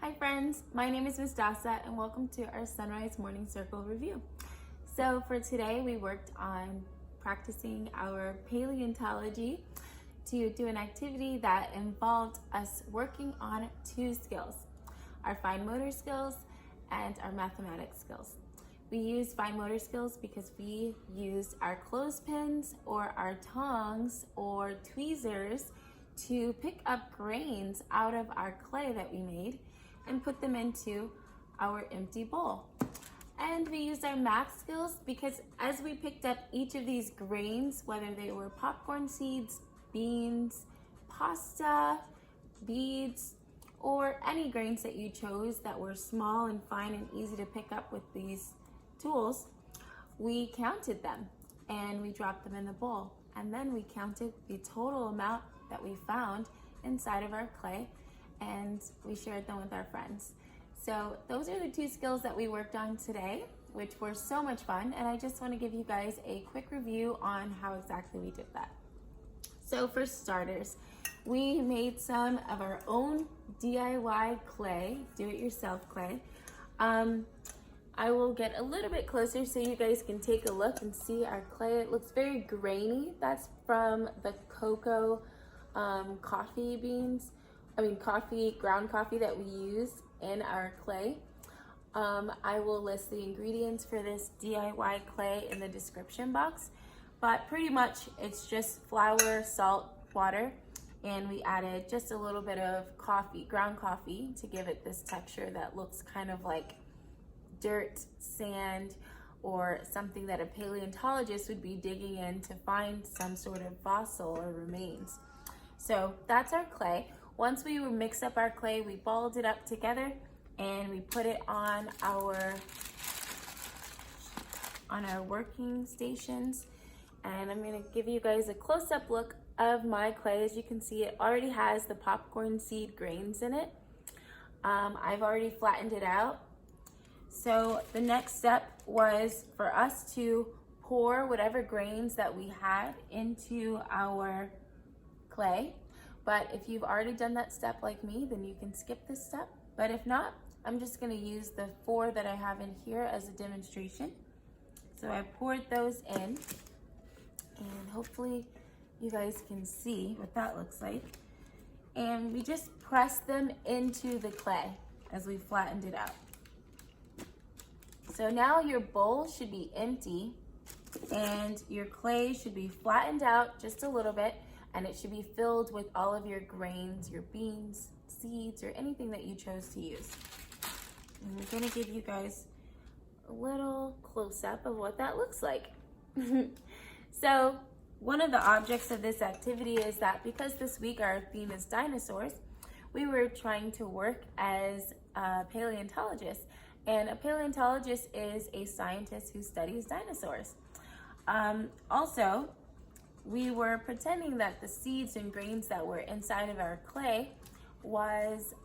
Hi friends, my name is Miss Hadassah and welcome to our Sunrise Morning Circle review. So for today we worked on practicing our paleontology to do an activity that involved us working on two skills, our fine motor skills and our mathematics skills. We used fine motor skills because we used our clothespins or our tongs or tweezers to pick up grains out of our clay that we made and put them into our empty bowl. And we used our math skills because as we picked up each of these grains, whether they were popcorn seeds, beans, pasta, beads, or any grains that you chose that were small and fine and easy to pick up with these tools, we counted them and we dropped them in the bowl. And then we counted the total amount that we found inside of our clay and we shared them with our friends. So those are the two skills that we worked on today, which were so much fun. And I just want to give you guys a quick review on how exactly we did that. So for starters, we made some of our own DIY clay, do-it-yourself clay. I will get a little bit closer so you guys can take a look and see our clay. It looks very grainy. That's from the cocoa ground coffee that we use in our clay. I will list the ingredients for this DIY clay in the description box, but pretty much it's just flour, salt, water, and we added just a little bit of ground coffee to give it this texture that looks kind of like dirt, sand, or something that a paleontologist would be digging in to find some sort of fossil or remains. So that's our clay. Once we mix up our clay, we balled it up together and we put it on our working stations. And I'm gonna give you guys a close-up look of my clay. As you can see, it already has the popcorn seed grains in it. I've already flattened it out. So the next step was for us to pour whatever grains that we had into our clay. But if you've already done that step like me, then you can skip this step. But if not, I'm just gonna use the 4 that I have in here as a demonstration. So I poured those in and hopefully you guys can see what that looks like. And we just pressed them into the clay as we flattened it out. So now your bowl should be empty and your clay should be flattened out just a little bit, and it should be filled with all of your grains, your beans, seeds, or anything that you chose to use. And I'm gonna give you guys a little close-up of what that looks like. So one of the objects of this activity is that because this week our theme is dinosaurs, we were trying to work as a paleontologist. And a paleontologist is a scientist who studies dinosaurs. Also, we were pretending that the seeds and grains that were inside of our clay was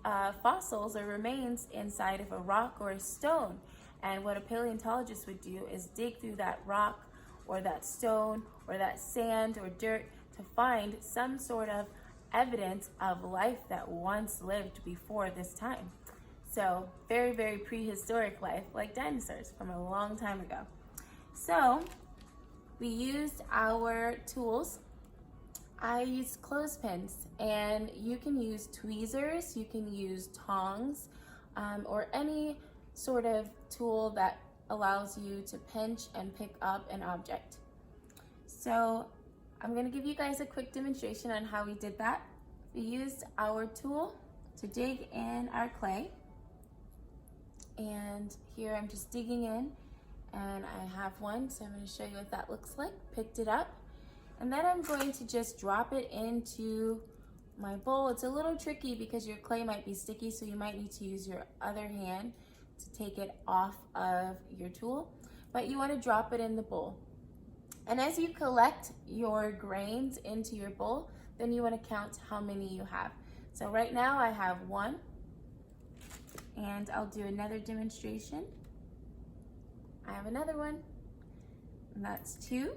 fossils or remains inside of a rock or a stone. And what a paleontologist would do is dig through that rock or that stone or that sand or dirt to find some sort of evidence of life that once lived before this time. So very, very prehistoric life, like dinosaurs from a long time ago. So we used our tools. I used clothespins, and you can use tweezers, you can use tongs, or any sort of tool that allows you to pinch and pick up an object. So I'm gonna give you guys a quick demonstration on how we did that. We used our tool to dig in our clay. And here I'm just digging in and I have one, so I'm going to show you what that looks like. Picked it up and then I'm going to just drop it into my bowl. It's a little tricky because your clay might be sticky, so you might need to use your other hand to take it off of your tool, but you want to drop it in the bowl. And as you collect your grains into your bowl, then you want to count how many you have. So right now I have 1. And I'll do another demonstration. I have another one, and that's 2.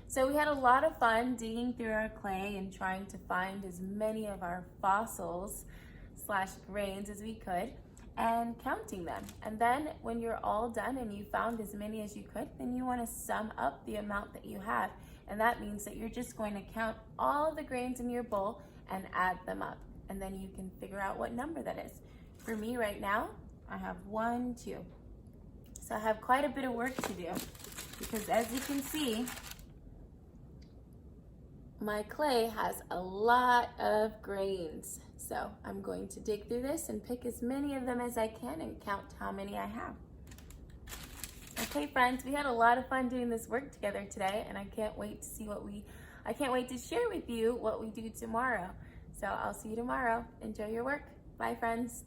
So we had a lot of fun digging through our clay and trying to find as many of our fossils / / grains as we could and counting them. And then when you're all done and you found as many as you could, then you want to sum up the amount that you have. And that means that you're just going to count all the grains in your bowl and add them up. And then you can figure out what number that is. For me right now, I have 1, 2. So I have quite a bit of work to do because as you can see, my clay has a lot of grains. So I'm going to dig through this and pick as many of them as I can and count how many I have. Okay friends, we had a lot of fun doing this work together today, and I can't wait to see I can't wait to share with you what we do tomorrow. So I'll see you tomorrow. Enjoy your work. Bye friends.